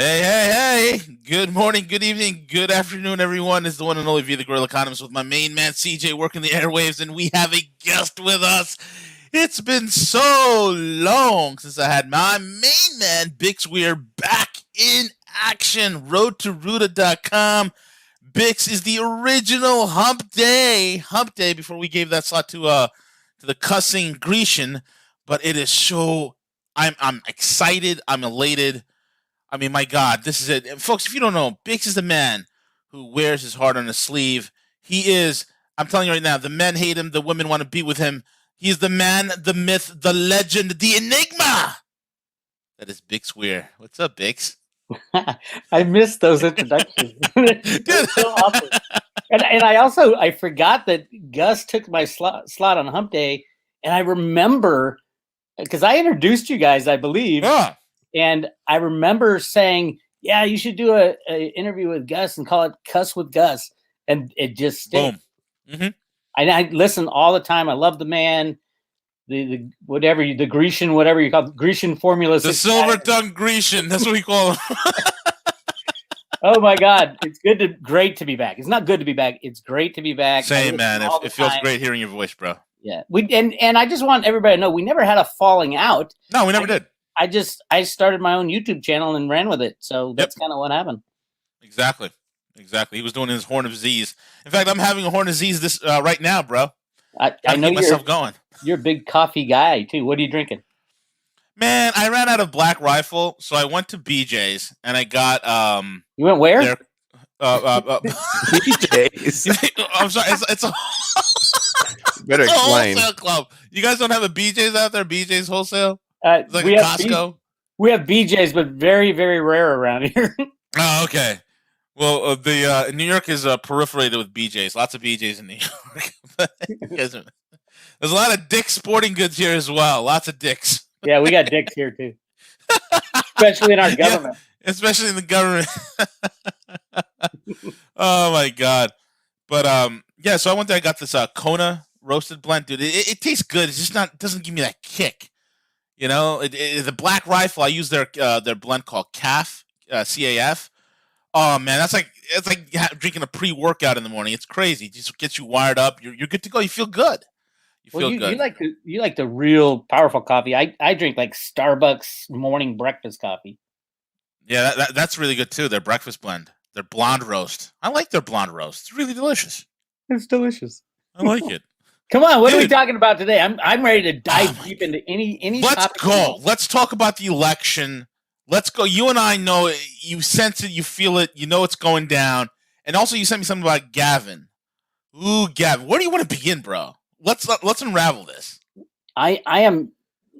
Hey. Good morning, good evening, good afternoon, everyone. It's the one and only V, the Gorilla Economist, with my main man, CJ, working the airwaves, and we have a guest with us. It's been so long since I had my main man, Bix Weir, back in action. Road to Roota.com. Bix is the original Hump Day before we gave that slot to the cussing Grecian. But it is so, I'm excited, I'm elated. I mean, my God, this is it. And folks, if you don't know, Bix is the man who wears his heart on his sleeve. He is, I'm telling you right now, the men hate him, the women want to be with him. He is the man, the myth, the legend, the enigma. That is Bix Weir. What's up, Bix? I missed those introductions. They're so awesome. And I forgot that Gus took my slot on Hump Day, and I remember, because I introduced you guys, I believe. Yeah. And I remember saying, yeah, you should do a interview with Gus and call it Cuss with Gus. And it just stayed. Boom. Mm-hmm. I listen all the time. I love the man, the Grecian, whatever you call it, Grecian Formula. The silver-tongued Grecian. That's what we call him. Oh, my God. It's great to be back. It's not good to be back. It's great to be back. Same, man. It feels great hearing your voice, bro. Yeah. And I just want everybody to know we never had a falling out. No, we never did. I started my own YouTube channel and ran with it. So that's kind of what happened. Exactly. He was doing his Horn of Z's. In fact, I'm having a Horn of Z's this right now, bro. I know keep myself going. You're a big coffee guy too. What are you drinking? Man, I ran out of Black Rifle, so I went to BJ's and I got You went where? BJ's. I'm sorry, it's a better explain. Wholesale club. You guys don't have a BJ's out there? BJ's wholesale? Like a Costco? We have BJ's, but very, very rare around here. Oh, okay. Well, New York is peripherally with BJ's. Lots of BJ's in New York. There's a lot of Dick's Sporting Goods here as well. Lots of Dick's. Yeah, we got Dick's here too, especially in our government. Yeah, especially in the government. Oh my God! But yeah. So I went there. I got this Kona roasted blend, dude. It tastes good. It's just not. It doesn't give me that kick. You know, the Black Rifle. I use their blend called CAF, CAF. Oh man, it's like drinking a pre-workout in the morning. It's crazy. It just gets you wired up. You're good to go. You feel good. You like the real powerful coffee. I drink like Starbucks morning breakfast coffee. Yeah, that's really good too. Their breakfast blend, their blonde roast. I like their blonde roast. It's really delicious. It's delicious. I like it. Come on, what are we talking about today? I'm ready to dive deep into any. Let's go. Let's talk about the election. Let's go. You and I know, you sense it, you feel it, you know it's going down. And also you sent me something about Gavin. Ooh, Gavin. Where do you want to begin, bro? Let's unravel this. I am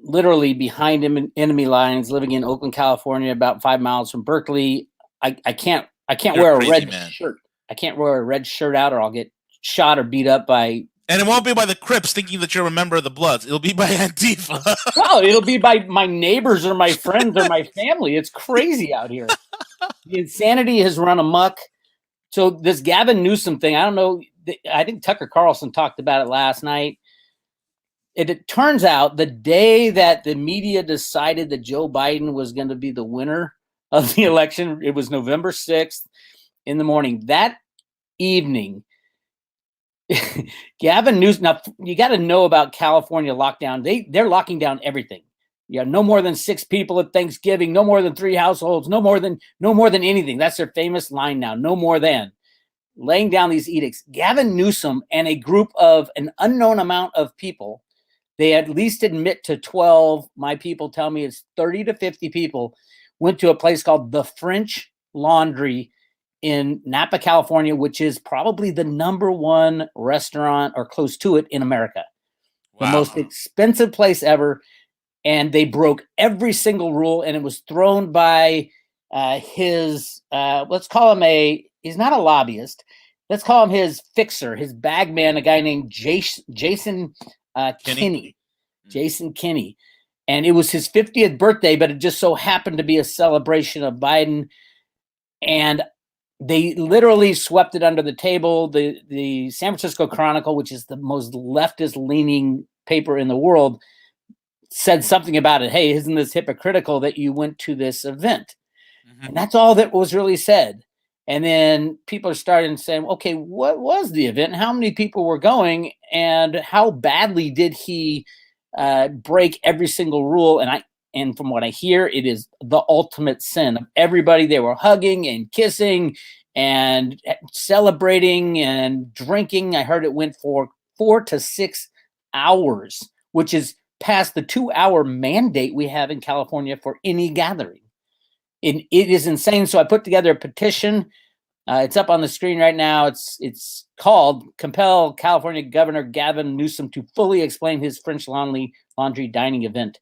literally behind him in enemy lines, living in Oakland, California, about 5 miles from Berkeley. I can't wear a red shirt. I can't wear a red shirt out, or I'll get shot or beat up by. And it won't be by the Crips thinking that you're a member of the Bloods. It'll be by Antifa. No, it'll be by my neighbors or my friends or my family. It's crazy out here. The insanity has run amok. So this Gavin Newsom thing, I don't know. I think Tucker Carlson talked about it last night. It turns out the day that the media decided that Joe Biden was going to be the winner of the election, it was November 6th in the morning. That evening, Gavin Newsom. Now you got to know about California lockdown. They're locking down everything. Yeah, no more than 6 people at Thanksgiving. No more than 3 households. No more than anything. That's their famous line now. No more than laying down these edicts. Gavin Newsom and a group of an unknown amount of people. They at least admit to 12. My people tell me it's 30 to 50 people. Went to a place called the French Laundry in Napa, California, which is probably the #1 restaurant or close to it in America. Wow. The most expensive place ever. And they broke every single rule, and it was thrown by his, let's call him he's not a lobbyist. Let's call him his fixer, his bag man, a guy named Jason Kinney. Jason Kinney. And it was his 50th birthday, but it just so happened to be a celebration of Biden. And they literally swept it under the table. The San Francisco Chronicle, which is the most leftist-leaning paper in the world, said something about it. Hey, isn't this hypocritical that you went to this event? And that's all that was really said. And then people are starting saying, okay, what was the event? How many people were going? And how badly did he break every single rule? And from what I hear, it is the ultimate sin of everybody. They were hugging and kissing and celebrating and drinking. I heard it went for 4 to 6 hours, which is past the 2-hour mandate we have in California for any gathering. It is insane. So I put together a petition. It's up on the screen right now. It's called "Compel California Governor Gavin Newsom to Fully Explain His French Laundry Dining Event."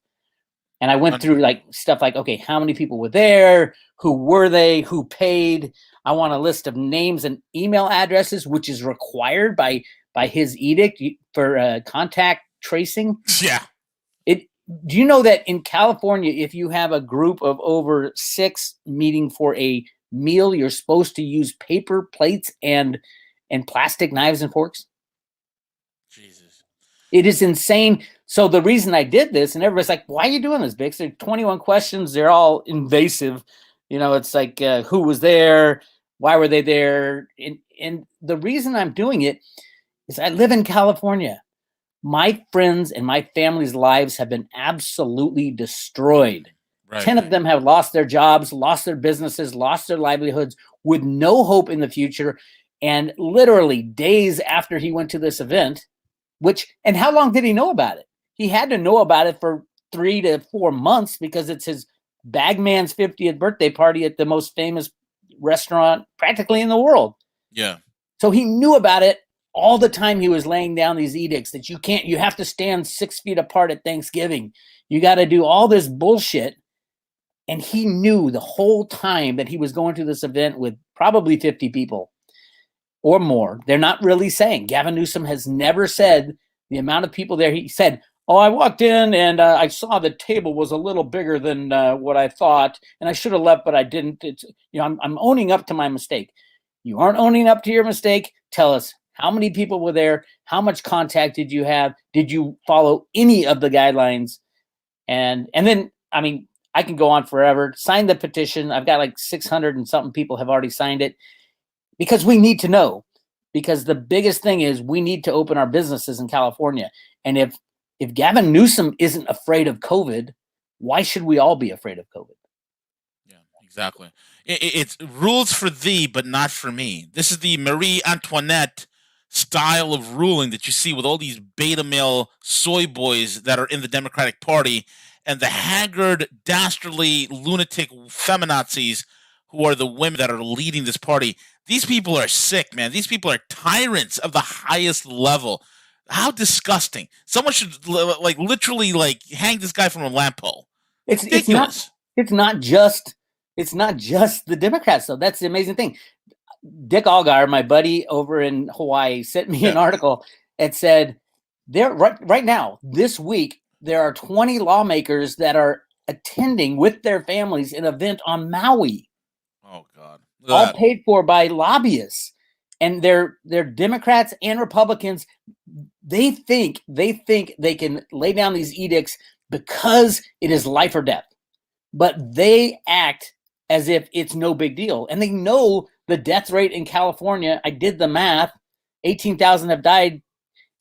And I went through like stuff like, okay, how many people were there? Who were they? Who paid? I want a list of names and email addresses, which is required by his edict for contact tracing. Yeah. Do you know that in California, if you have a group of over 6 meeting for a meal, you're supposed to use paper plates and plastic knives and forks? Jesus. It is insane. So the reason I did this, and everybody's like, why are you doing this, Bix? There are 21 questions. They're all invasive. It's like, who was there? Why were they there? And the reason I'm doing it is I live in California. My friends and my family's lives have been absolutely destroyed. Right. 10 of them have lost their jobs, lost their businesses, lost their livelihoods with no hope in the future. And literally days after he went to this event, and how long did he know about it? He had to know about it for 3 to 4 months because it's his bagman's 50th birthday party at the most famous restaurant practically in the world. Yeah. So he knew about it all the time. He was laying down these edicts that you have to stand 6 feet apart at Thanksgiving. You got to do all this bullshit. And he knew the whole time that he was going to this event with probably 50 people or more. They're not really saying. Gavin Newsom has never said the amount of people there. He said, oh, I walked in and I saw the table was a little bigger than what I thought. And I should have left, but I didn't. I'm owning up to my mistake. You aren't owning up to your mistake. Tell us. How many people were there? How much contact did you have? Did you follow any of the guidelines? And then, I mean, I can go on forever. Sign the petition. I've got like 600 and something people have already signed it because we need to know. Because the biggest thing is we need to open our businesses in California. And if Gavin Newsom isn't afraid of COVID, why should we all be afraid of COVID? Yeah, exactly. It's rules for thee, but not for me. This is the Marie Antoinette style of ruling that you see with all these beta male soy boys that are in the Democratic Party and the haggard, dastardly, lunatic feminazis who are the women that are leading this party. These people are sick, man. These people are tyrants of the highest level. How disgusting. Someone should literally hang this guy from a lamppost. It's not just the Democrats, though. That's the amazing thing. Dick Allgaier, my buddy over in Hawaii, sent me an article that said there right now, this week, there are 20 lawmakers that are attending with their families an event on Maui. Oh, God. All paid for by lobbyists. And they're Democrats and Republicans. They think they can lay down these edicts because it is life or death. But they act as if it's no big deal. And they know the death rate in California. I did the math. 18,000 have died.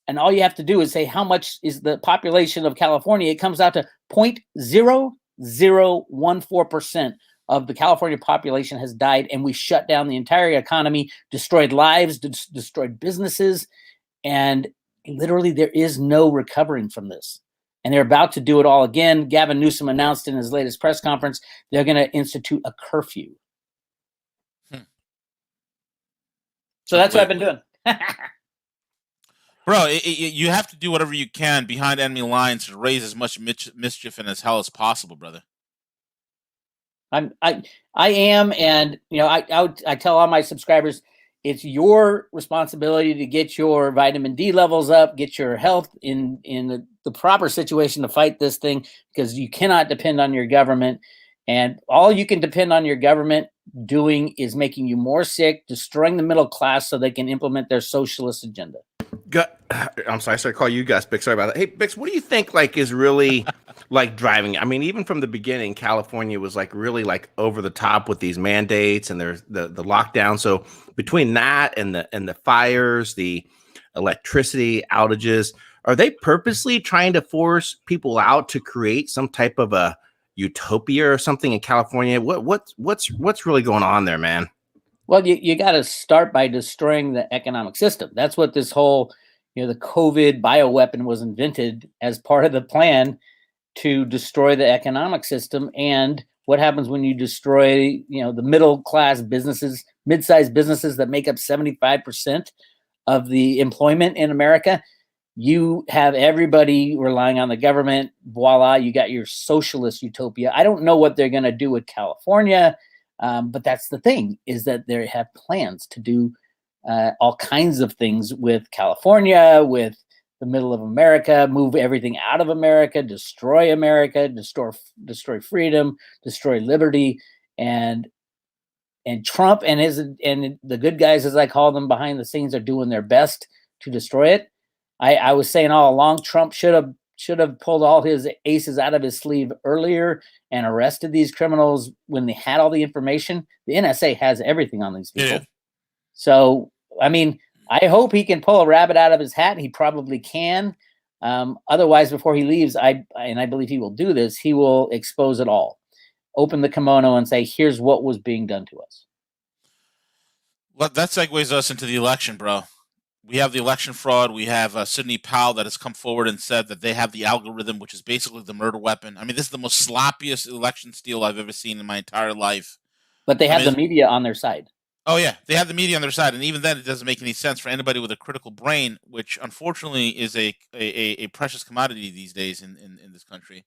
And all you have to do is say how much is the population of California. It comes out to 0.0014% of the California population has died. And we shut down the entire economy, destroyed lives, destroyed businesses. And literally there is no recovering from this. And they're about to do it all again. Gavin Newsom announced in his latest press conference, they're going to institute a curfew. So that's what I've been doing. Bro, you have to do whatever you can behind enemy lines to raise as much mischief and as hell as possible, brother. I am, and I tell all my subscribers, it's your responsibility to get your vitamin D levels up, get your health in the proper situation to fight this thing, because you cannot depend on your government. And all you can depend on your government doing is making you more sick, destroying the middle class so they can implement their socialist agenda. I'm sorry, I started calling you guys Bix. Sorry about that. Hey, Bix, what do you think is really like driving. I mean, even from the beginning, California was like really like over the top with these mandates and there's the lockdown. So between that and the fires, the electricity outages, are they purposely trying to force people out to create some type of a utopia or something in California? What's really going on there, man? Well, you got to start by destroying the economic system. That's what this whole, the COVID bioweapon was invented as part of the plan to destroy the economic system. And what happens when you destroy, the middle class businesses, mid-sized businesses that make up 75% of the employment in America? You have everybody relying on the government. Voila, you got your socialist utopia. I don't know what they're going to do with California. But that's the thing, is that they have plans to do all kinds of things with California, with the middle of America, move everything out of America, destroy freedom, destroy liberty, and Trump and the good guys, as I call them, behind the scenes are doing their best to destroy it. I was saying all along, Trump should have pulled all his aces out of his sleeve earlier and arrested these criminals when they had all the information. The NSA has everything on these people. Yeah. So, I mean, I hope he can pull a rabbit out of his hat. He probably can. Otherwise, before he leaves, I believe he will do this, he will expose it all. Open the kimono and say, here's what was being done to us. Well, that segues us into the election, bro. We have the election fraud. We have Sidney Powell that has come forward and said that they have the algorithm, which is basically the murder weapon. I mean, this is the most sloppiest election steal I've ever seen in my entire life. But they have the media on their side. Oh, yeah. They have the media on their side. And even then, it doesn't make any sense for anybody with a critical brain, which unfortunately is a precious commodity these days in this country.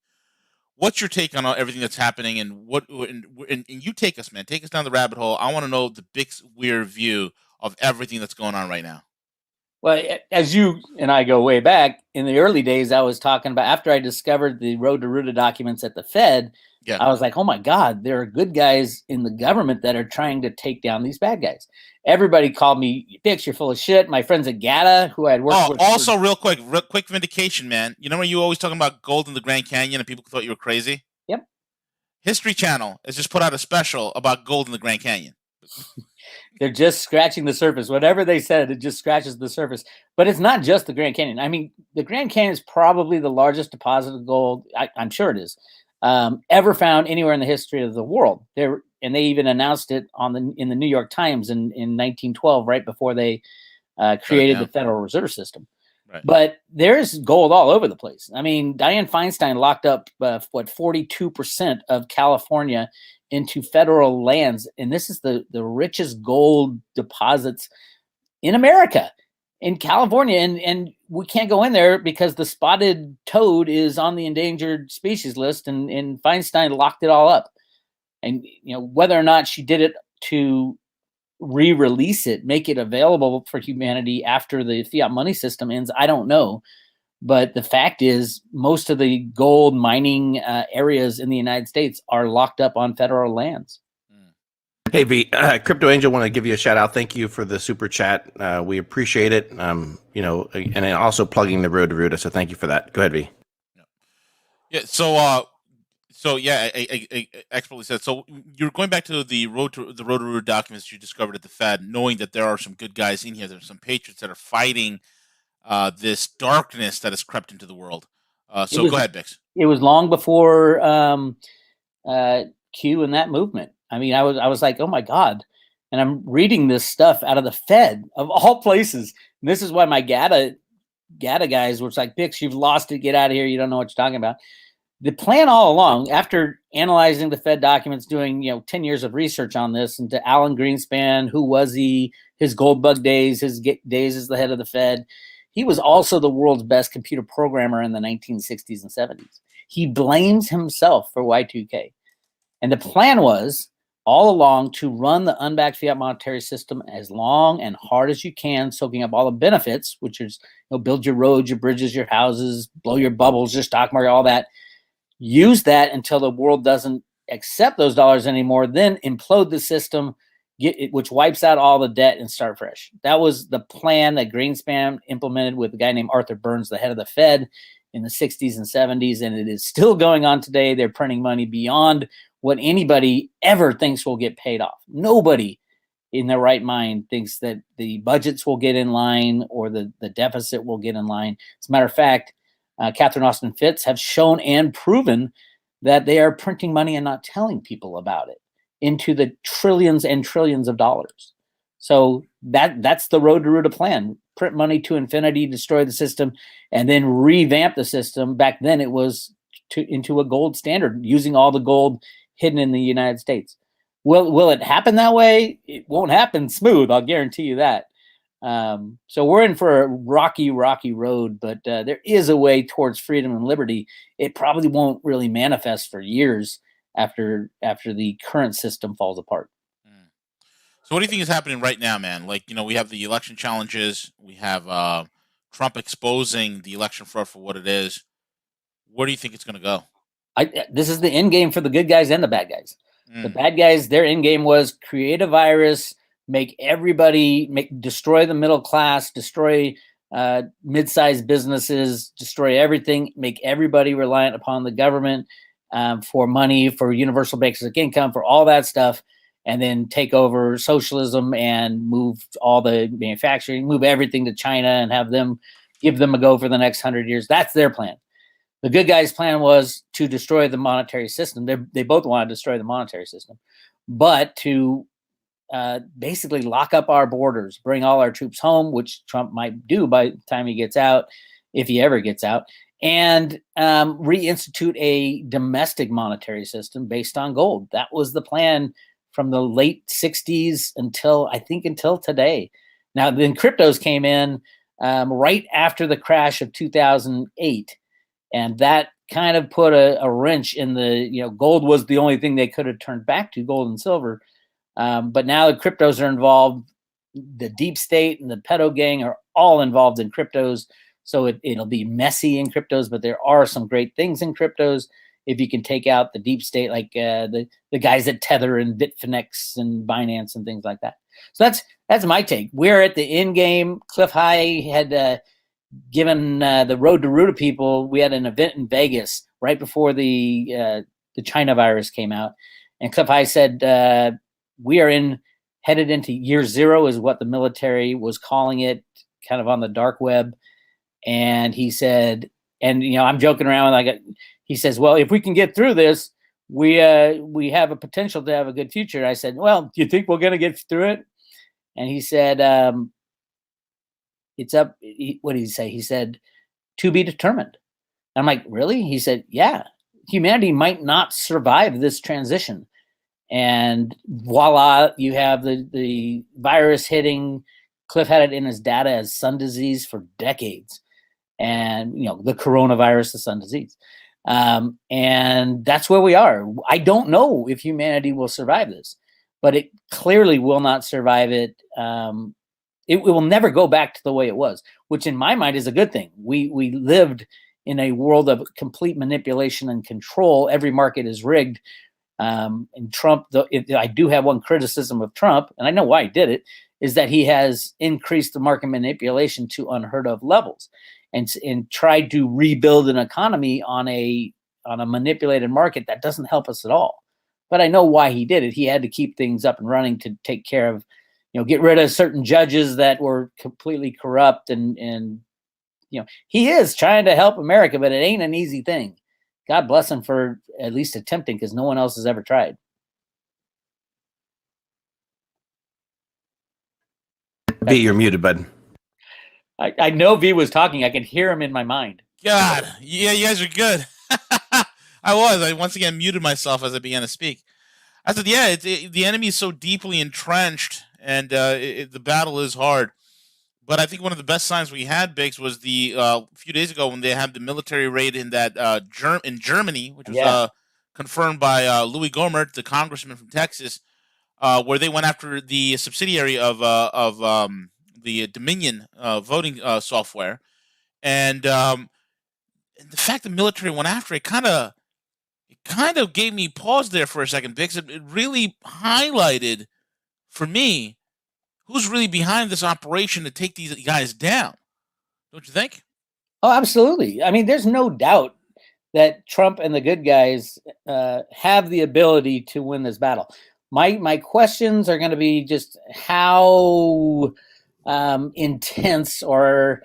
What's your take on everything that's happening? And and you take us, man. Take us down the rabbit hole. I want to know the Bix Weir view of everything that's going on right now. Well, as you and I go way back, in the early days, I was talking about, after I discovered the Roota documents at the Fed, I was like, oh my God, there are good guys in the government that are trying to take down these bad guys. Everybody called me, Bix, you're full of shit. My friends at GATA, who I had worked with. Also, real quick vindication, man. You know when you always talking about gold in the Grand Canyon and people thought you were crazy? Yep. History Channel has just put out a special about gold in the Grand Canyon. They're just scratching the surface. Whatever they said, it just scratches the surface. But it's not just the Grand Canyon. I mean, the Grand Canyon is probably the largest deposit of gold, I'm sure it is, ever found anywhere in the history of the world. And they even announced it in the New York Times in 1912, right before they created the Federal Reserve System. Right. But there's gold all over the place. I mean, Dianne Feinstein locked up 42% of California into federal lands, and this is the richest gold deposits in America, in California, and we can't go in there because the spotted toad is on the endangered species list, and Feinstein locked it all up. And whether or not she did it to re-release it, make it available for humanity after the fiat money system ends, I don't know. But the fact is, most of the gold mining areas in the United States are locked up on federal lands. Hey, V, Crypto Angel, want to give you a shout out. Thank you for the super chat. We appreciate it. And also plugging the road to Roota. So thank you for that. Go ahead, V. Yeah. So yeah, I expertly said. So you're going back to the road to Roota documents you discovered at the Fed, knowing that there are some good guys in here. There's some patriots that are fighting this darkness that has crept into the world. So go ahead, Bix. It was long before Q and that movement. I mean, I was like, oh my God. And I'm reading this stuff out of the Fed, of all places. And this is why my GATA guys were like, Bix, you've lost it. Get out of here. You don't know what you're talking about. The plan all along, after analyzing the Fed documents, doing 10 years of research on this, and to Alan Greenspan, who was he, his gold bug days, his days as the head of the Fed. He was also the world's best computer programmer in the 1960s and 70s. He blames himself for Y2K. And the plan was all along to run the unbacked fiat monetary system as long and hard as you can, soaking up all the benefits, which is build your roads, your bridges, your houses, blow your bubbles, your stock market, all that. Use that until the world doesn't accept those dollars anymore, then implode the system, which wipes out all the debt, and start fresh. That was the plan that Greenspan implemented with a guy named Arthur Burns, the head of the Fed. in the 60s and 70s, and it is still going on today. They're printing money beyond what anybody ever thinks will get paid off. Nobody in their right mind thinks that the budgets will get in line or the deficit will get in line. As a matter of fact, Catherine Austin Fitts have shown and proven that they are printing money and not telling people about it into the trillions and trillions of dollars. So that's the road to Roota plan. Print money to infinity, destroy the system, and then revamp the system. Back then it was into a gold standard, using all the gold hidden in the United States. Will it happen that way? It won't happen smooth, I'll guarantee you that. So we're in for a rocky road, but there is a way towards freedom and liberty. It probably won't really manifest for years after the current system falls apart. So what do you think is happening right now, man? Like, we have the election challenges. We have Trump exposing the election fraud for what it is. Where do you think it's going to go? This is the end game for the good guys and the bad guys. The bad guys, their end game was create a virus, destroy the middle class, destroy mid-sized businesses, destroy everything, make everybody reliant upon the government for money, for universal basic income, for all that stuff, and then take over socialism and move all the manufacturing, move everything to China and give them a go for the next 100 years. That's their plan. The good guys' plan was to destroy the monetary system. They both want to destroy the monetary system, but to basically lock up our borders, bring all our troops home, which Trump might do by the time he gets out, if he ever gets out, and reinstitute a domestic monetary system based on gold. That was the plan from the late 60s until today. Now, then cryptos came in right after the crash of 2008. And that kind of put a wrench in the, gold was the only thing they could have turned back to, gold and silver. But now the cryptos are involved. The deep state and the pedo gang are all involved in cryptos. So it'll be messy in cryptos, but there are some great things in cryptos. If you can take out the deep state, like the guys at Tether and Bitfinex and Binance and things like that. So that's my take. We're at the end game. Cliff High had given the Road to Roota people, we had an event in Vegas right before the China virus came out. And Cliff High said, we are headed into year zero is what the military was calling it, kind of on the dark web. And he said, and I'm joking around, he says, well, if we can get through this, we have a potential to have a good future. I said, well, do you think we're going to get through it? And he said, it's up. What did he say? He said, to be determined. I'm like, really? He said, yeah, humanity might not survive this transition. And voila, you have the virus hitting. Cliff had it in his data as sun disease for decades. And, the coronavirus, the sun disease. And that's where we are. I don't know if humanity will survive this, but it clearly will not survive it. It will never go back to the way it was, which in my mind is a good thing. We lived in a world of complete manipulation and control. Every market is rigged. And Trump, I do have one criticism of Trump, and I know why he did it, is that he has increased the market manipulation to unheard of levels and tried to rebuild an economy on a manipulated market that doesn't help us at all. But I know why he did it. He had to keep things up and running to take care of, get rid of certain judges that were completely corrupt. And he is trying to help America, but it ain't an easy thing. God bless him for at least attempting, because no one else has ever tried. V, you're muted, bud. I know V was talking. I can hear him in my mind. God, yeah, you guys are good. I once again muted myself as I began to speak. I said, yeah, the enemy is so deeply entrenched, and the battle is hard. But I think one of the best signs we had, Bix, was a few days ago when they had the military raid in that in Germany, which was confirmed by Louis Gohmert, the congressman from Texas, where they went after the subsidiary of the Dominion voting software, and the fact the military went after it kind of gave me pause there for a second, because it really highlighted for me who's really behind this operation to take these guys down. Don't you think? Oh, absolutely. I mean, there's no doubt that Trump and the good guys have the ability to win this battle. My questions are going to be just how intense, or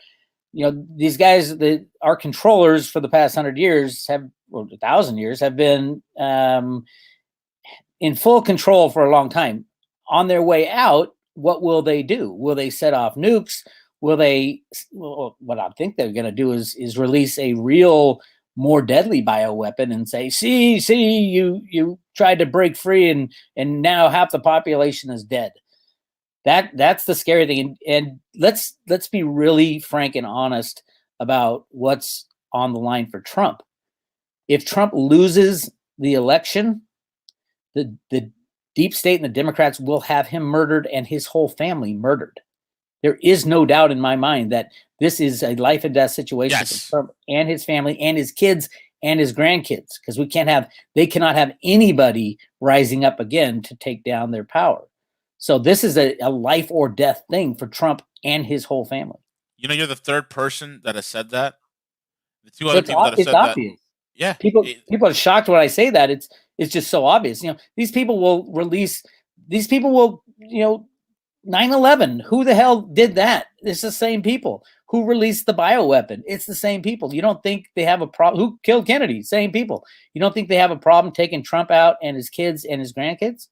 these guys that are controllers for the past 100 years have, or 1,000 years, have been in full control for a long time. On their way out, what will they do? Will they set off nukes? Will they? Well, what I think they're going to do is release a real, more deadly bioweapon and say, "See, you tried to break free, and now half the population is dead." That's the scary thing. And let's be really frank and honest about what's on the line for Trump. If Trump loses the election, the deep state and the Democrats will have him murdered and his whole family murdered. There is no doubt in my mind that this is a life and death situation for Trump and his family and his kids and his grandkids, because they cannot have anybody rising up again to take down their power. So this is a life or death thing for Trump and his whole family. You're the third person that has said that. The two other people that have said obvious. that. Yeah. People are shocked when I say that. It's just so obvious. These people will release. These people will. 9/11. Who the hell did that? It's the same people. Who released the bioweapon? It's the same people. You don't think they have a problem? Who killed Kennedy? Same people. You don't think they have a problem taking Trump out and his kids and his grandkids?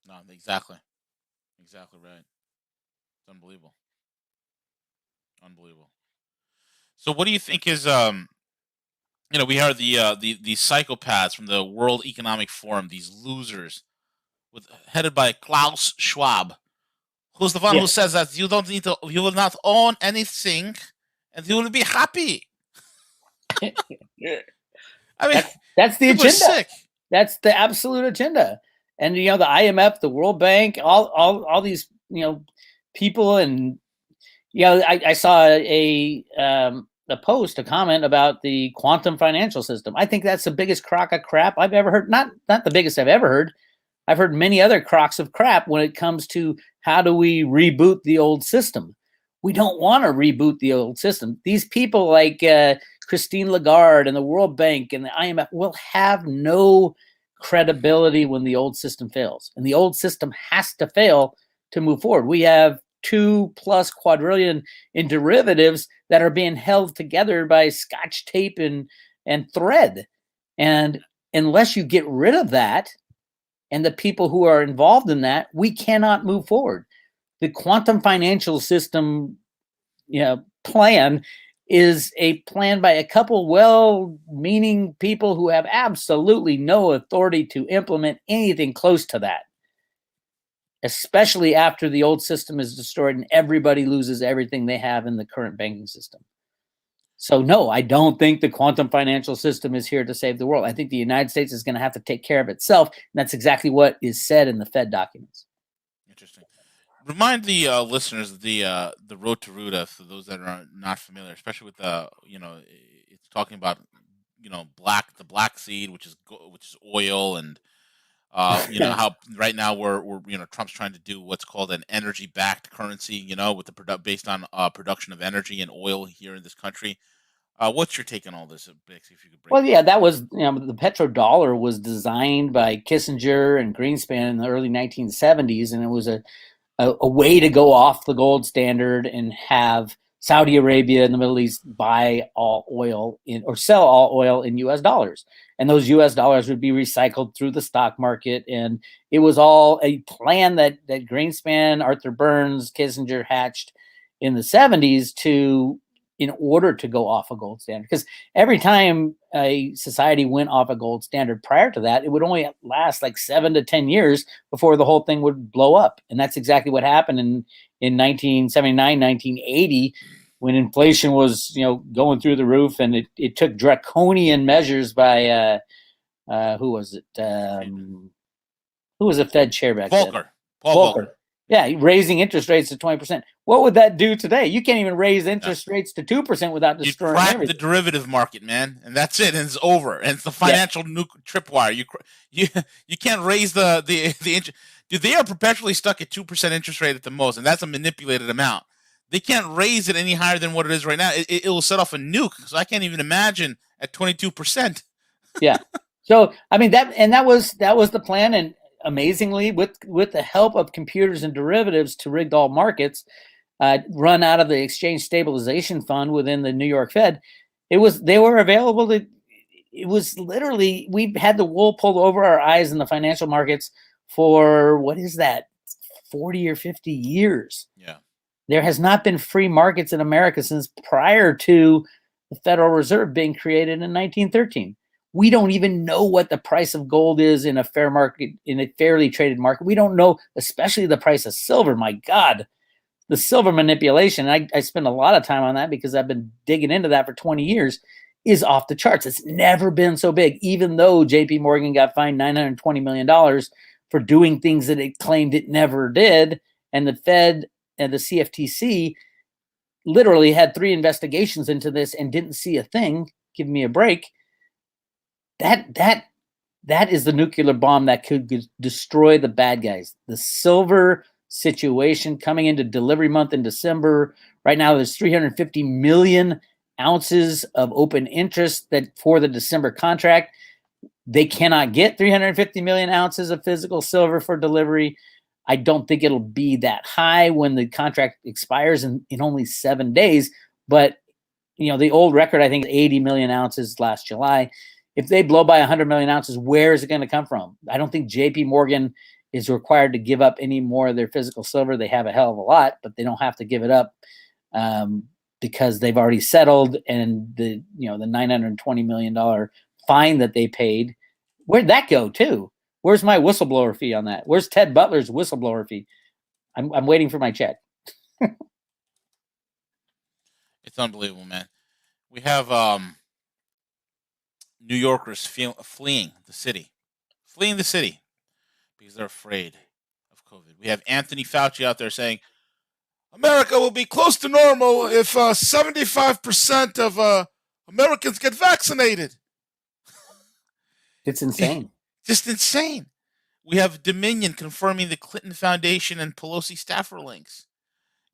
No, exactly right. It's unbelievable. So, what do you think is we heard the psychopaths from the World Economic Forum, these losers, headed by Klaus Schwab, who's the one who says that you will not own anything, and you will be happy. I mean, that's the agenda. Sick. That's the absolute agenda. And the IMF, the World Bank, all these people, and I saw a post, a comment about the quantum financial system. I think that's the biggest crock of crap I've ever heard. Not the biggest I've ever heard. I've heard many other crocks of crap when it comes to how do we reboot the old system. We don't want to reboot the old system. These people like Christine Lagarde and the World Bank and the IMF will have no credibility when the old system fails. And the old system has to fail to move forward. We have 2+ quadrillion in derivatives that are being held together by Scotch tape and thread. And unless you get rid of that and the people who are involved in that, we cannot move forward. The quantum financial system plan is a plan by a couple well-meaning people who have absolutely no authority to implement anything close to that, especially after the old system is destroyed and everybody loses everything they have in the current banking system. So no, I don't think the quantum financial system is here to save the world. I think the United States is going to have to take care of itself. And that's exactly what is said in the Fed documents. Interesting. Remind the listeners of the road to Roota, for those that are not familiar, especially with it's talking about the black seed, which is oil, and how right now we're Trump's trying to do what's called an energy-backed currency, with the based on production of energy and oil here in this country. What's your take on all this, Bix? If you could break. Well, yeah, that was the petrodollar was designed by Kissinger and Greenspan in the early 1970s, and it was a way to go off the gold standard and have Saudi Arabia and the Middle East buy all oil or sell all oil in U.S. dollars. And those U.S. dollars would be recycled through the stock market. And it was all a plan that Greenspan, Arthur Burns, Kissinger hatched in the 70s in order to go off a gold standard. Because every time a society went off a gold standard prior to that, it would only last like 7 to 10 years before the whole thing would blow up. And that's exactly what happened in 1979, 1980, when inflation was, going through the roof, and it took draconian measures by, who was it? Who was the Fed chair back then? Paul Volcker. Yeah, raising interest rates to 20%. What would that do today? You can't even raise interest rates to 2% without destroying everything. You crack the derivative market, man, and that's it. And it's over. And it's the financial tripwire. You can't raise the interest. Dude, they are perpetually stuck at 2% interest rate at the most, and that's a manipulated amount. they can't raise it any higher than what it is right now. It will set off a nuke. So I can't even imagine at 22%. Yeah. So I mean that was the plan, and amazingly, with the help of computers and derivatives to rigged all markets, run out of the Exchange Stabilization Fund within the New York Fed, they were available to. It was literally, we've had the wool pulled over our eyes in the financial markets for, what is that, 40 or 50 years. Yeah. There has not been free markets in America since prior to the Federal Reserve being created in 1913. We don't even know what the price of gold is in a fair market, in a fairly traded market. We don't know, especially the price of silver. My God, the silver manipulation. I spend a lot of time on that because I've been digging into that for 20 years. Is off the charts. It's never been so big, even though JP Morgan got fined $920 million for doing things that it claimed it never did. And the Fed and the CFTC literally had 3 investigations into this and didn't see a thing. Give me a break. That is the nuclear bomb that could destroy the bad guys. The silver situation coming into delivery month in December. Right now, there's 350 million ounces of open interest that for the December contract. They cannot get 350 million ounces of physical silver for delivery. I don't think it'll be that high when the contract expires in only 7 days. But, the old record, I think, is 80 million ounces last July. If they blow by 100 million ounces, where is it going to come from? I don't think JP Morgan is required to give up any more of their physical silver. They have a hell of a lot, but they don't have to give it up. Because they've already settled, and the $920 million fine that they paid, where'd that go to? Where's my whistleblower fee on that? Where's Ted Butler's whistleblower fee? I'm waiting for my check. It's unbelievable, man. We have New Yorkers fleeing the city because they're afraid of COVID. We have Anthony Fauci out there saying, America will be close to normal if 75% of Americans get vaccinated. It's insane. Just insane. We have Dominion confirming the Clinton Foundation and Pelosi staffer links.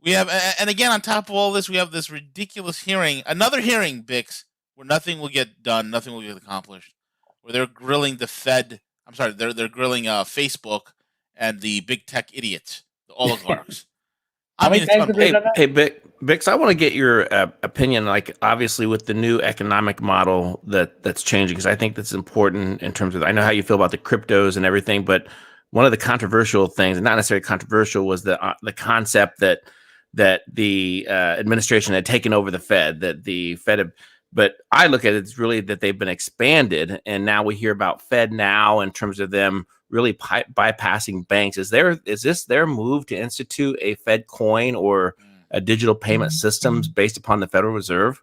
We have, and again, on top of all this, we have this ridiculous hearing, another hearing, Bix, where nothing will get done, nothing will get accomplished, where they're grilling the Fed. I'm sorry, they're grilling Facebook and the big tech idiots, the oligarchs. Hey, Bix, I want to get your opinion. Like, obviously, with the new economic model that's changing, because I think that's important in terms of. I know how you feel about the cryptos and everything, but one of the controversial things, and not necessarily controversial, was the concept that the administration had taken over the Fed. That the Fed, but I look at it as really that they've been expanded, and now we hear about Fed now in terms of them really bypassing banks. Is this their move to institute a Fed coin or a digital payment systems based upon the Federal Reserve?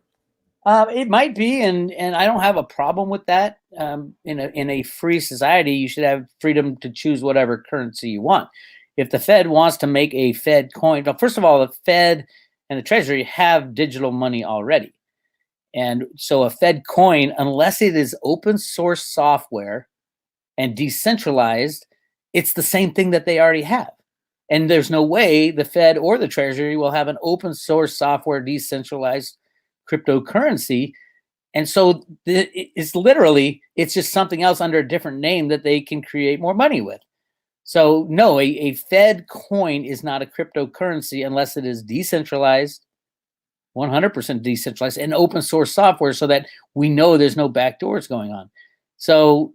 It might be, and I don't have a problem with that. In a free society, you should have freedom to choose whatever currency you want. If the Fed wants to make a Fed coin, well, first of all, the Fed and the Treasury have digital money already. And so a Fed coin, unless it is open source software and decentralized, it's the same thing that they already have. And there's no way the Fed or the Treasury will have an open source software decentralized cryptocurrency. And so it's just something else under a different name that they can create more money with. So no, a Fed coin is not a cryptocurrency unless it is decentralized, 100% decentralized, and open source software, so that we know there's no backdoors going on. So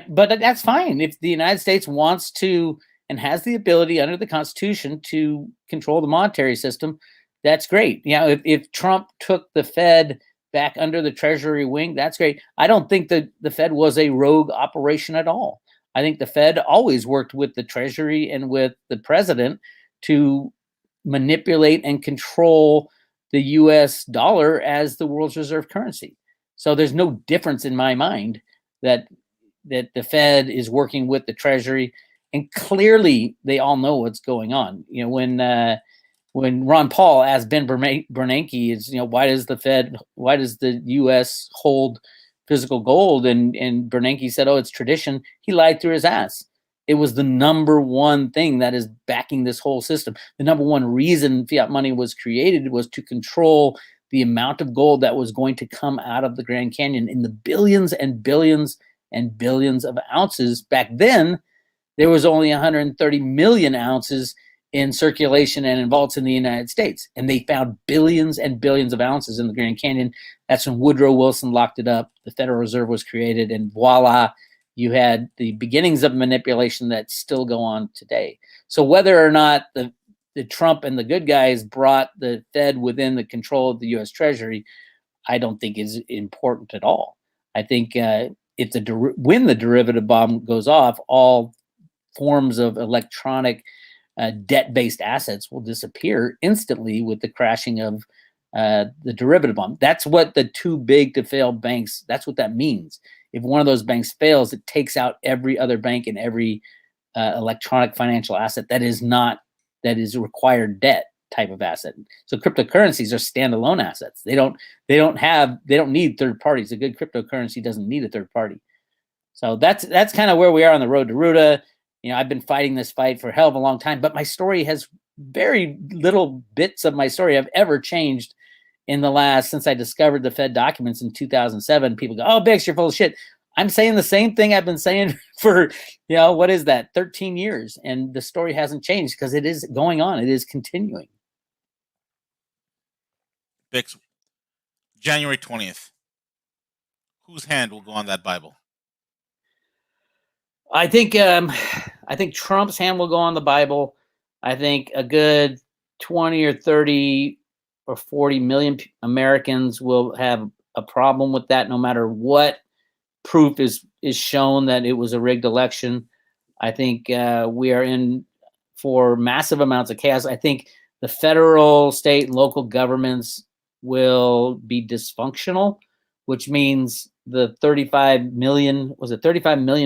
but that's fine. If the United States wants to and has the ability under the Constitution to control the monetary system, that's great. If Trump took the Fed back under the Treasury wing, that's great. I don't think that the Fed was a rogue operation at all. I think the Fed always worked with the Treasury and with the president to manipulate and control the U.S. dollar as the world's reserve currency. So there's no difference in my mind that the Fed is working with the Treasury, and clearly they all know what's going on. When Ron Paul asked Ben Bernanke, why does the U.S. hold physical gold? And Bernanke said, oh, it's tradition. He lied through his ass. It was the number one thing that is backing this whole system. The number one reason fiat money was created was to control the amount of gold that was going to come out of the Grand Canyon in the billions and billions and billions of ounces. Back then, there was only 130 million ounces in circulation and in vaults in the United States. And they found billions and billions of ounces in the Grand Canyon. That's when Woodrow Wilson locked it up. The Federal Reserve was created, and voila, you had the beginnings of manipulation that still go on today. So whether or not the Trump and the good guys brought the Fed within the control of the U.S. Treasury, I don't think is important at all. I think when the derivative bomb goes off, all forms of electronic debt-based assets will disappear instantly with the crashing of the derivative bomb. That's what the too big to fail banks, that's what that means. If one of those banks fails, it takes out every other bank and every electronic financial asset that is required debt type of asset. So cryptocurrencies are standalone assets. They don't need third parties. A good cryptocurrency doesn't need a third party. So that's kind of where we are on the road to Roota. I've been fighting this fight for a hell of a long time, but my story has very little bits of my story have ever changed since I discovered the Fed documents in 2007. People go, "Oh, Bix, you're full of shit." I'm saying the same thing I've been saying for, what is that, 13 years. And the story hasn't changed because it is going on. It is continuing. Bix, January 20th. Whose hand will go on that Bible? I think Trump's hand will go on the Bible. I think a good 20 or 30 or 40 million Americans will have a problem with that, no matter what proof is shown that it was a rigged election. I think we are in for massive amounts of chaos. I think the federal, state, and local governments will be dysfunctional, which means the 35 million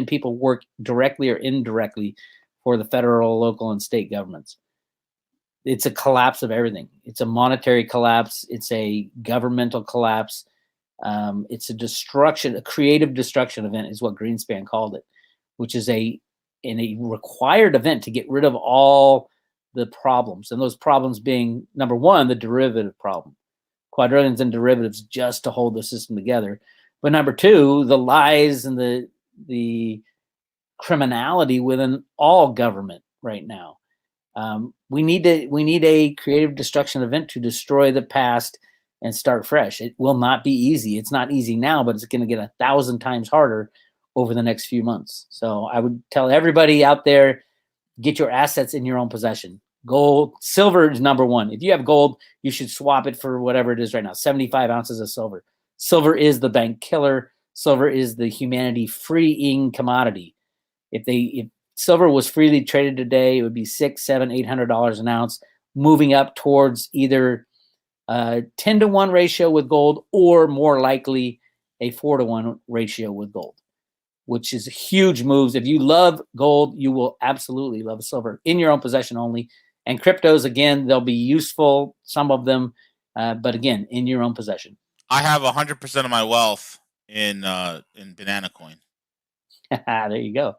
people work directly or indirectly for the federal, local, and state governments. It's a collapse of everything. It's a monetary collapse. It's a governmental collapse. It's a creative destruction event is what Greenspan called it, which is a required event to get rid of all the problems. And those problems being, number one, the derivative problem, quadrillions and derivatives just to hold the system together. But number two, the lies and the criminality within all government right now. We need a creative destruction event to destroy the past and start fresh. It will not be easy. It's not easy now, but it's going to get 1,000 times harder over the next few months. So I would tell everybody out there, get your assets in your own possession. Gold, silver is number one. If you have gold, you should swap it for whatever it is right now, 75 ounces of silver. Silver is the bank killer. Silver is the humanity freeing commodity. If silver was freely traded today, it would be $600, $700, $800 an ounce, moving up towards either 10-to-1 ratio with gold, or more likely a 4-to-1 ratio with gold, which is huge moves. If you love gold, you will absolutely love silver in your own possession only. And cryptos, again, they'll be useful, some of them, but again, in your own possession. I have 100% of my wealth in banana coin. There you go.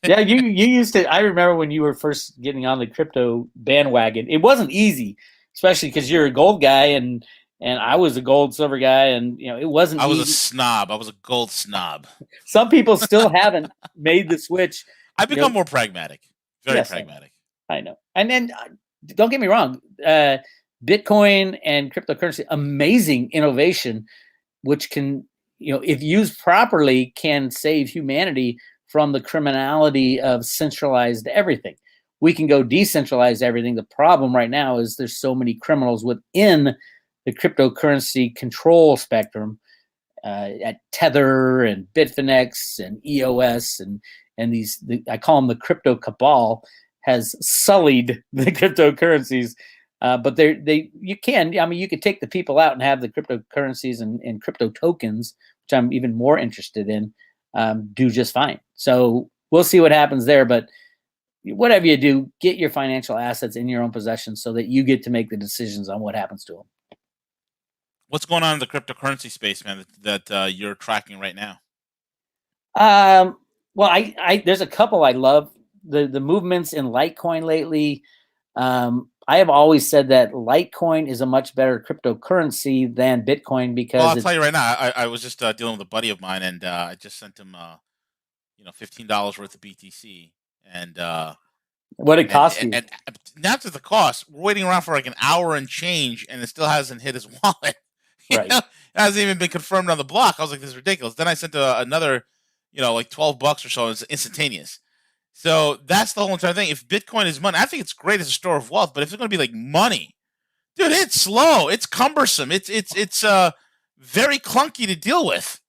Yeah, you used to. I remember when you were first getting on the crypto bandwagon. It wasn't easy, especially because you're a gold guy and I was a gold silver guy, and it wasn't. I was easy. a snob. I was a gold snob. Some people still haven't made the switch. I've become more pragmatic. Very pragmatic. I know. And then don't get me wrong, Bitcoin and cryptocurrency, amazing innovation, which can, if used properly, can save humanity from the criminality of centralized everything. We can go decentralize everything. The problem right now is there's so many criminals within the cryptocurrency control spectrum, at Tether and Bitfinex and EOS and I call them the crypto cabal, has sullied the cryptocurrencies. But you could take the people out and have the cryptocurrencies and crypto tokens, which I'm even more interested in, do just fine. So we'll see what happens there. But whatever you do, get your financial assets in your own possession so that you get to make the decisions on what happens to them. What's going on in the cryptocurrency space, man, that you're tracking right now? Well, I there's a couple I love. the movements in Litecoin lately. I have always said that Litecoin is a much better cryptocurrency than Bitcoin because Well, I'll tell you right now. I was just dealing with a buddy of mine, and I just sent him, $15 worth of BTC, and what it costs you. and not just the cost. We're waiting around for like an hour and change, and it still hasn't hit his wallet. Right. It hasn't even been confirmed on the block. I was like, this is ridiculous. Then I sent another, like $12 or so. It's instantaneous. So that's the whole entire thing. If Bitcoin is money, I think it's great as a store of wealth. But if it's going to be like money, dude, it's slow. It's cumbersome. It's very clunky to deal with.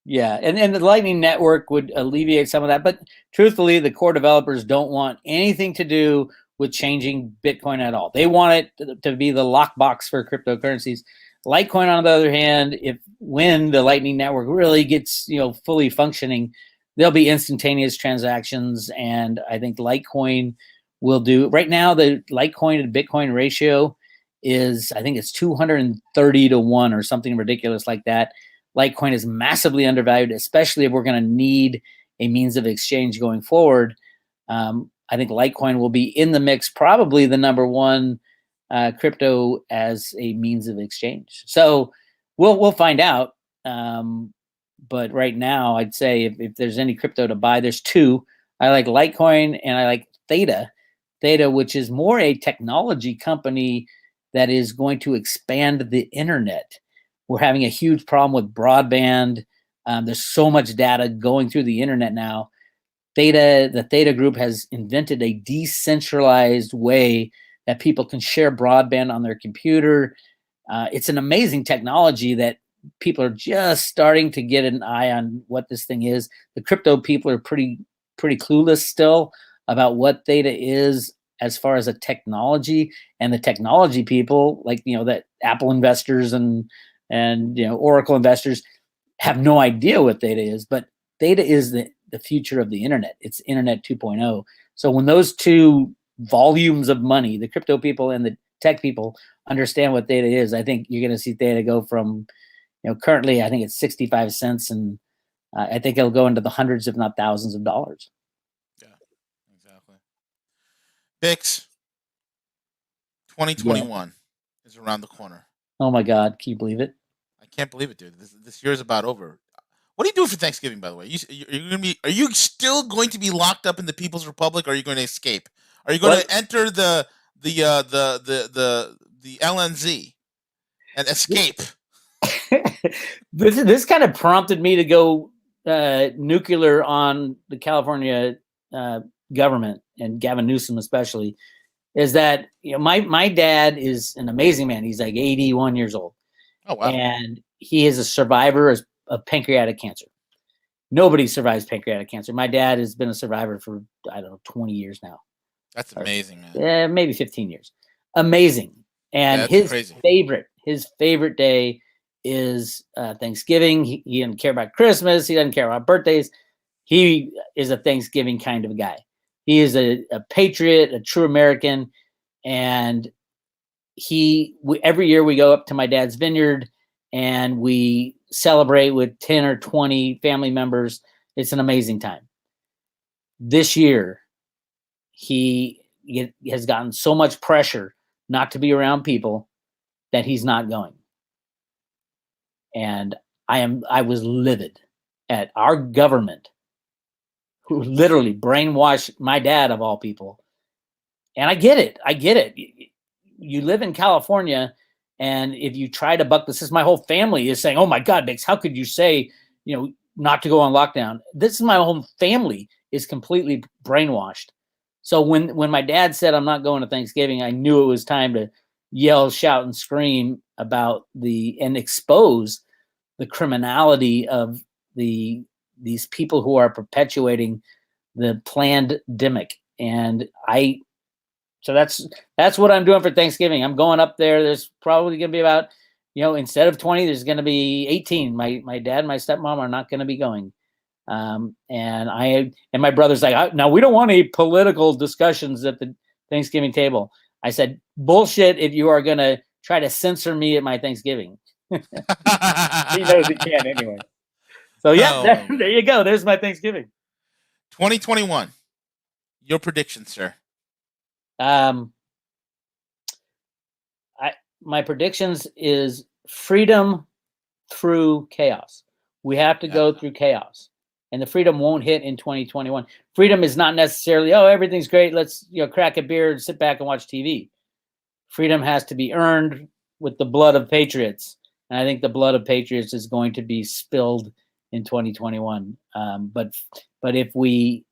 Yeah, and the Lightning Network would alleviate some of that. But truthfully, the core developers don't want anything to do with changing Bitcoin at all. They want it to be the lockbox for cryptocurrencies. Litecoin, on the other hand, when the Lightning Network really gets fully functioning, there'll be instantaneous transactions, and I think Litecoin will do. Right now, the Litecoin to Bitcoin ratio is, I think it's 230 to 1 or something ridiculous like that. Litecoin is massively undervalued, especially if we're going to need a means of exchange going forward. I think Litecoin will be in the mix, probably the number one crypto as a means of exchange. So we'll find out. But right now, I'd say if there's any crypto to buy, there's two. I like Litecoin and I like Theta. Theta, which is more a technology company that is going to expand the internet. We're having a huge problem with broadband. There's so much data going through the internet now. The Theta group has invented a decentralized way that people can share broadband on their computer. It's an amazing technology that people are just starting to get an eye on what this thing is. The crypto people are pretty clueless still about what Theta is as far as a technology, and the technology people, like that Apple investors and Oracle investors, have no idea what Theta is. But Theta is the future of the internet. It's Internet 2.0. So when those two volumes of money, the crypto people and the tech people, understand what Theta is, I think you're going to see Theta go from currently, I think it's 65 cents, and I think it'll go into the hundreds, if not thousands of dollars. Yeah, exactly. Bix, 2021 is around the corner. Oh my God, can you believe it? I can't believe it, dude. This year is about over. What are you doing for Thanksgiving, by the way? Are you still going to be locked up in the People's Republic, or are you going to escape? Are you going to enter the LNZ and escape? This kind of prompted me to go nuclear on the California government, and Gavin Newsom especially. Is that my dad is an amazing man. He's like 81 years old. Oh wow! And he is a survivor of pancreatic cancer. Nobody survives pancreatic cancer. My dad has been a survivor for 20 years now. That's amazing, man. Yeah, maybe 15 years. Amazing. And his favorite day is Thanksgiving. He doesn't care about Christmas. He doesn't care about birthdays. He is a Thanksgiving kind of guy. He is a patriot, a true American, and every year we go up to my dad's vineyard and we celebrate with 10 or 20 family members. It's an amazing time. This year, he has gotten so much pressure not to be around people that he's not going. And I was livid at our government, who literally brainwashed my dad, of all people. And I get it. You live in California, and if you try to buck the system, my whole family is saying, oh my God, Bix, how could you say, not to go on lockdown? This is my whole family is completely brainwashed. So when my dad said, I'm not going to Thanksgiving, I knew it was time to yell, shout, and scream about and expose the criminality of these people who are perpetuating the pandemic. And so that's what I'm doing for Thanksgiving. I'm going up there. There's probably going to be about, instead of 20, there's going to be 18. My dad and my stepmom are not going to be going. And my brother's like, no, we don't want any political discussions at the Thanksgiving table. I said, bullshit if you are going to try to censor me at my Thanksgiving. He knows he can't anyway. So there you go. There's my Thanksgiving. 2021. Your prediction, sir. My predictions is freedom through chaos. We have to go through chaos, and the freedom won't hit in 2021. Freedom is not necessarily, oh, everything's great, let's crack a beer and sit back and watch TV. Freedom has to be earned with the blood of patriots, and I think the blood of patriots is going to be spilled in 2021. But if we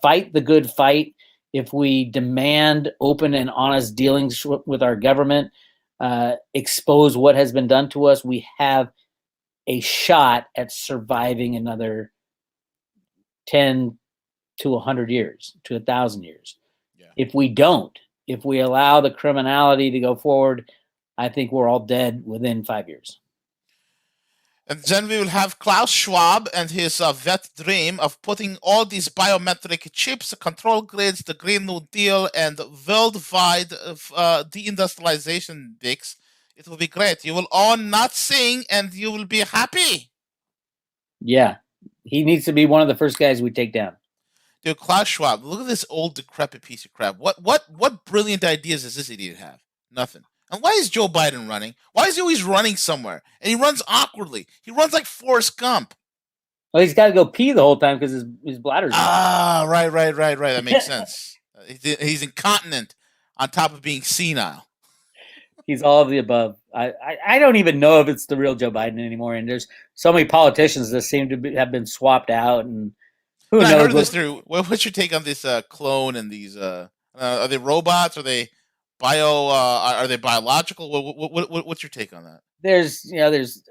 fight the good fight, if we demand open and honest dealings with our government, expose what has been done to us, we have a shot at surviving another 10 to 100 years, to 1,000 years. Yeah. If we don't, if we allow the criminality to go forward, I think we're all dead within 5 years. And then we will have Klaus Schwab and his wet dream of putting all these biometric chips, control grids, the Green New Deal, and worldwide deindustrialization, Bix. It will be great. You will all not sing, and you will be happy. Yeah. He needs to be one of the first guys we take down. Dude, Klaus Schwab, look at this old, decrepit piece of crap. What brilliant ideas does this idiot have? Nothing. And why is Joe Biden running? Why is he always running somewhere? And he runs awkwardly. He runs like Forrest Gump. Well, he's got to go pee the whole time because his bladder's right. That makes sense. He's incontinent on top of being senile. He's all of the above. I don't even know if it's the real Joe Biden anymore. And there's so many politicians that seem to have been swapped out. And who knows? I heard this through. What's your take on this clone and these? Are they robots? Are they are they biological? What's your take on that?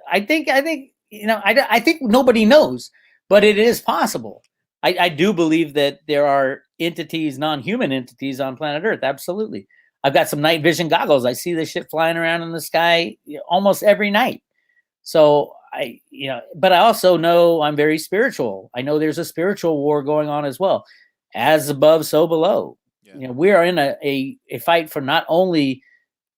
I think nobody knows, but it is possible. I do believe that there are entities, non-human entities on planet Earth. Absolutely. I've got some night vision goggles. I see this shit flying around in the sky almost every night. So but I also know I'm very spiritual. I know there's a spiritual war going on as well. As above, so below. Yeah. We are in a fight for not only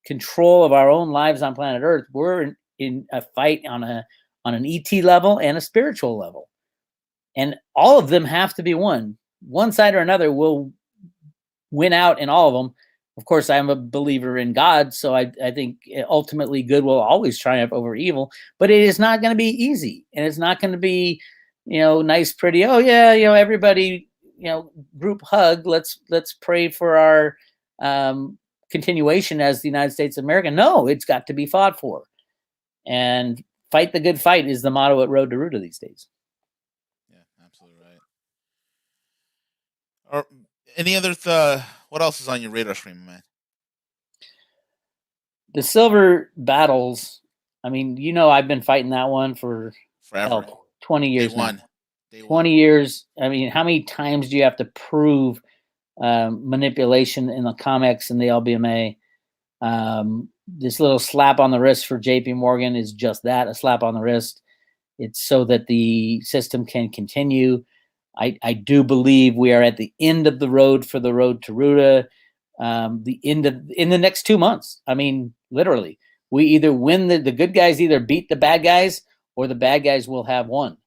control of our own lives on planet Earth, we're in a fight on an ET level and a spiritual level. And all of them have to be won. One side or another will win out in all of them. Of course, I'm a believer in God, so I think ultimately good will always triumph over evil, but it is not going to be easy. And it's not going to be, nice, pretty, oh yeah, everybody, group hug, let's pray for our continuation as the United States of America. No, it's got to be fought for. And fight the good fight is the motto at Road to Roota these days. Yeah, absolutely right. Or any other what else is on your radar screen, man? The silver battles. I mean, I've been fighting that one for forever. 20 years. Day 20 years. I mean, how many times do you have to prove manipulation in the COMEX and the LBMA? This little slap on the wrist for JP Morgan is just that, a slap on the wrist. It's so that the system can continue. I do believe we are at the end of the road for the Road to Roota. In the next 2 months. I mean, literally, we either win, the good guys either beat the bad guys, or the bad guys will have won.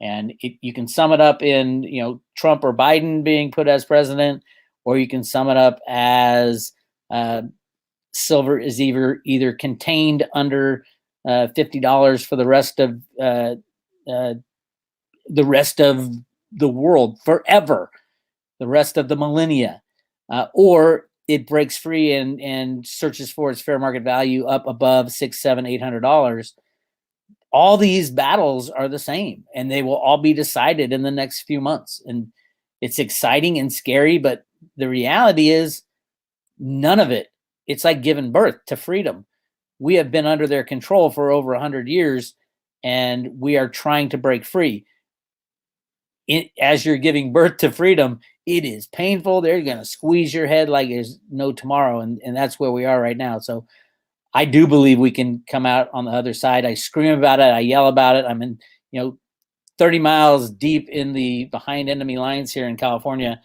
And you can sum it up in, Trump or Biden being put as president, or you can sum it up as silver is either contained under $50 for the rest of the world forever, the rest of the millennia, or it breaks free and searches for its fair market value up above $600, $700, $800. All these battles are the same, and they will all be decided in the next few months. And it's exciting and scary, but the reality is none of it. It's like giving birth to freedom. We have been under their control for over 100 years, and we are trying to break free. As you're giving birth to freedom, it is painful. They're going to squeeze your head like there's no tomorrow. And that's where we are right now. So I do believe we can come out on the other side. I scream about it. I yell about it. I'm in, 30 miles deep in the behind enemy lines here in California.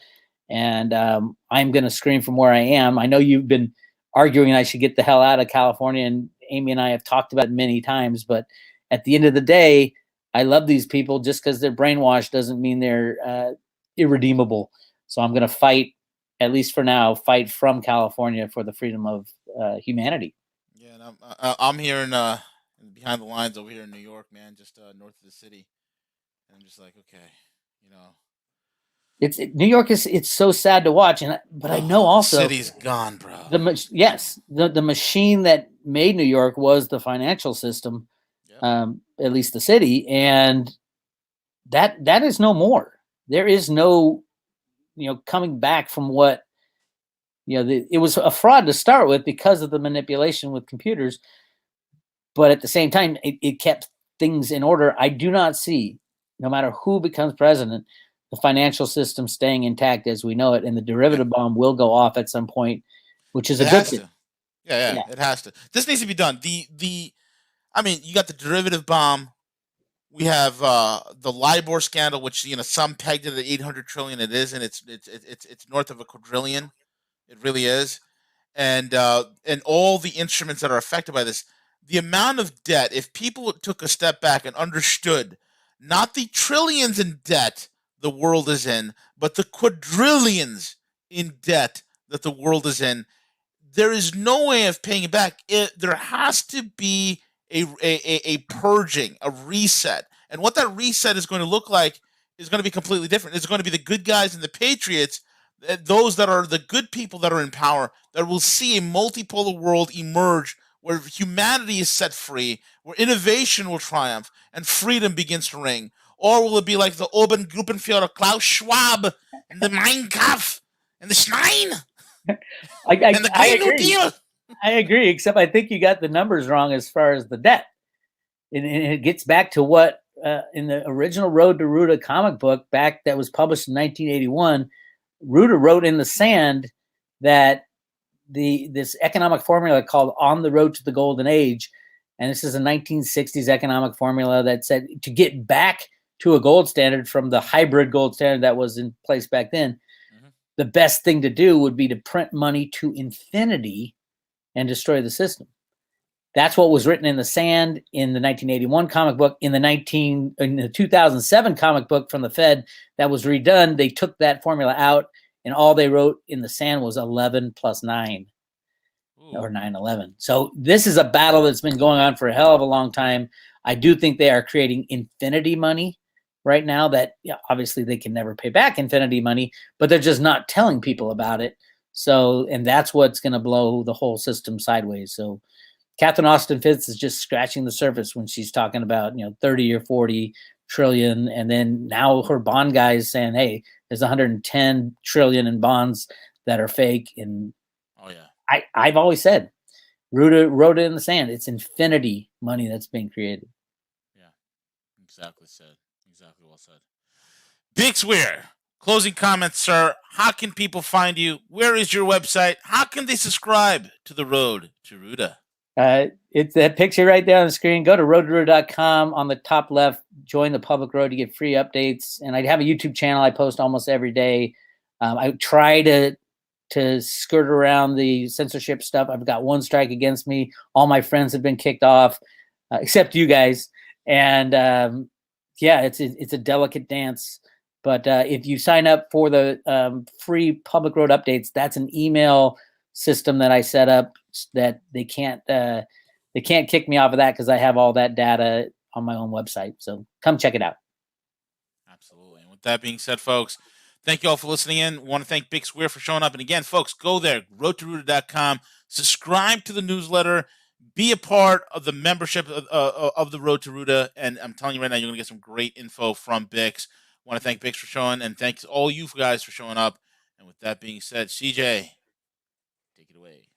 And I'm going to scream from where I am. I know you've been arguing I should get the hell out of California. And Amy and I have talked about it many times. But at the end of the day, I love these people. Just because they're brainwashed doesn't mean they're irredeemable. So I'm going to fight, at least for now, fight from California for the freedom of humanity. Yeah, and I'm here in behind the lines over here in New York, man, just north of the city, and I'm just like, okay, you know, New York is it's so sad to watch, but I know also city's gone, bro. The machine that made New York was the financial system, Yep. at least the city, and that is no more. There is no coming back from what it was a fraud to start with because of the manipulation with computers, but at the same time it kept things in order. I do not see, no matter who becomes president, the financial system staying intact as we know it, and the derivative bomb will go off at some point, which is a good thing. Yeah, it has to. This needs to be done. I mean, you got the derivative bomb. We have the LIBOR scandal, which some pegged it at 800 trillion. It isn't. It's north of a quadrillion. It really is, and all the instruments that are affected by this. The amount of debt. If people took a step back and understood, not the trillions in debt the world is in, but the quadrillions in debt that the world is in, there is no way of paying it back. There has to be a purging, a reset. And what that reset is going to look like is going to be completely different. It's going to be the good guys and the patriots, those that are the good people that are in power, that will see a multipolar world emerge where humanity is set free, where innovation will triumph, and freedom begins to reign. Or will it be like the Oben Gruppenführer Klaus Schwab and the Mein Kampf and the Schnein? And the Green New Deal. I agree, except I think you got the numbers wrong as far as the debt. And it gets back to what in the original Road to Roota comic book that was published in 1981, Roota wrote in the sand that this economic formula called On the Road to the Golden Age, and this is a 1960s economic formula that said to get back to a gold standard from the hybrid gold standard that was in place back then, the best thing to do would be to print money to infinity and destroy the system. That's what was written in the sand in the 1981 comic book. In the 2007 comic book from the Fed that was redone, they took that formula out, and all they wrote in the sand was 11 plus 9. Ooh. Or 9/11. So this is a battle that's been going on for a hell of a long time. I do think they are creating infinity money right now that obviously they can never pay back infinity money, but they're just not telling people about it. So, and that's what's going to blow the whole system sideways. So Catherine Austin Fitts is just scratching the surface when she's talking about, 30 or 40 trillion. And then now her bond guy is saying, hey, there's 110 trillion in bonds that are fake. And I've always said, Roota wrote it in the sand. It's infinity money that's being created. Yeah, exactly said. Exactly well said. Bix Weir, closing comments, sir. How can people find you? Where is your website? How can they subscribe to the Road to Roota? It's that picture right there on the screen. Go to roadroota.com. On the top left, join the public road to get free updates. And I have a YouTube channel I post almost every day. I try to skirt around the censorship stuff. I've got one strike against me. All my friends have been kicked off, except you guys. And it's a delicate dance. But if you sign up for the free public road updates, that's an email system that I set up that they can't kick me off of that because I have all that data on my own website. So come check it out. Absolutely. And with that being said, folks, thank you all for listening in. Want to thank Bix Weir for showing up. And again, folks, go there, roadtoroota.com, subscribe to the newsletter, be a part of the membership of the Road to Roota. And I'm telling you right now, you're going to get some great info from Bix. Want to thank Bix for showing, and thanks all you guys for showing up. And with that being said, CJ, take it away.